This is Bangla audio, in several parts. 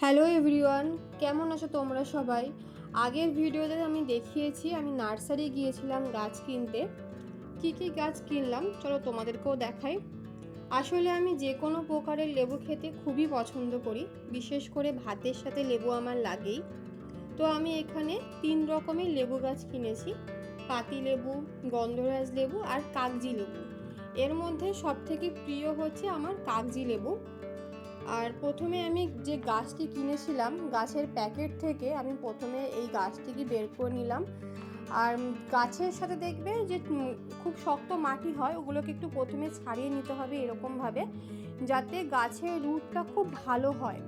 হ্যালো এভরিওয়ান, কেমন আছো তোমরা সবাই? আগের ভিডিওতে আমি দেখিয়েছি আমি নার্সারি গিয়েছিলাম গাছ কিনতে। কী কী গাছ কিনলাম চলো তোমাদেরকেও দেখাই। আসলে আমি যে কোনো প্রকারের লেবু খেতে খুবই পছন্দ করি, বিশেষ করে ভাতের সাথে লেবু আমার লাগেই। তো আমি এখানে 3 রকমের লেবু গাছ কিনেছি, পাতি লেবু, গন্ধরাজ লেবু আর কাগজি লেবু। এর মধ্যে সবথেকে প্রিয় হচ্ছে আমার কাগজি লেবু। আর প্রথমে আমি যে গাছটি কিনেছিলাম গাছের প্যাকেট থেকে আমি প্রথমে এই গাছটিকে বের করে নিলাম। আর গাছের সাথে দেখবে যে খুব শক্ত মাটি হয়, ওগুলোকে একটু প্রথমে ছাড়িয়ে নিতে হবে এরকমভাবে, যাতে গাছের রুটটা খুব ভালো হয়।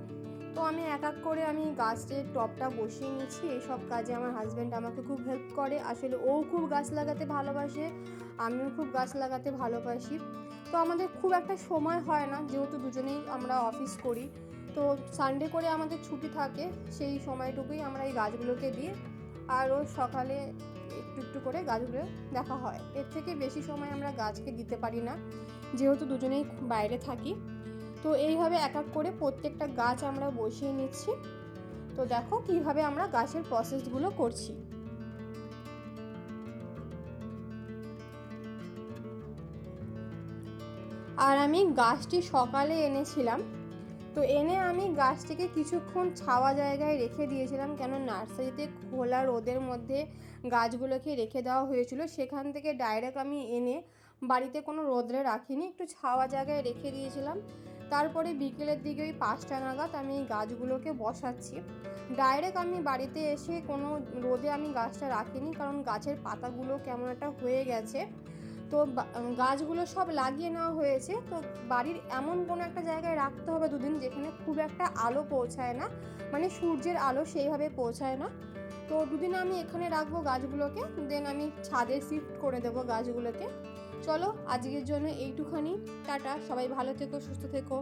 তো আমি এক এক করে আমি গাছের টবটা বসিয়ে নিচ্ছি। এইসব কাজে আমার হাজব্যান্ড আমাকে খুব হেল্প করে। আসলে ও খুব গাছ লাগাতে ভালোবাসে, আমিও খুব গাছ লাগাতে ভালোবাসি। তো আমাদের খুব একটা সময় হয় না, যেহেতু দুজনেই আমরা অফিস করি। তো সানডে করে আমাদের ছুটি থাকে, সেই সময়টুকুই আমরা এই গাছগুলোকে দিই। আর রোজ সকালে একটু একটু করে গাছগুলো দেখা হয়। এর থেকে বেশি সময় আমরা গাছকে দিতে পারি না, যেহেতু দুজনেই বাইরে থাকি। তো এইভাবে এক এক করে প্রত্যেকটা গাছ আমরা বসিয়ে নিচ্ছি। তো দেখো কিভাবে আমরা গাছের প্রসেসগুলো করছি। আর আমি গাছটি সকালে এনেছিলাম। তো এনে আমি গাছটিকে কিছুক্ষণ ছাওয়া জায়গায় রেখে দিয়েছিলাম, কেন নার্সারিতে খোলা রোদের মধ্যে গাছগুলোকে রেখে দেওয়া হয়েছিল। সেখান থেকে ডাইরেক্ট আমি এনে বাড়িতে কোনো রোদে রাখিনি, একটু ছাওয়া জায়গায় রেখে দিয়েছিলাম। তারপরে বিকেলের দিকে ওই 5টা নাগাদ আমি এই গাছগুলোকে বসাচ্ছি। ডাইরেক্ট আমি বাড়িতে এসে কোনো রোদে আমি গাছটা রাখিনি, কারণ গাছের পাতাগুলো কেমন একটা হয়ে গেছে। তো গাছগুলো সব লাগিয়ে নেওয়া হয়েছে। তো বাড়ির এমন কোনো একটা জায়গায় রাখতে হবে দুদিন, যেখানে খুব একটা আলো পৌঁছায় না, মানে সূর্যের আলো সেইভাবে পৌঁছায় না। তো দুদিন আমি এখানে রাখবো গাছগুলোকে, দেন আমি ছাদে শিফট করে দেবো গাছগুলোকে। চলো আজকের জন্য এইটুখানি, টাটা, সবাই ভালো থেকো, সুস্থ থেকো।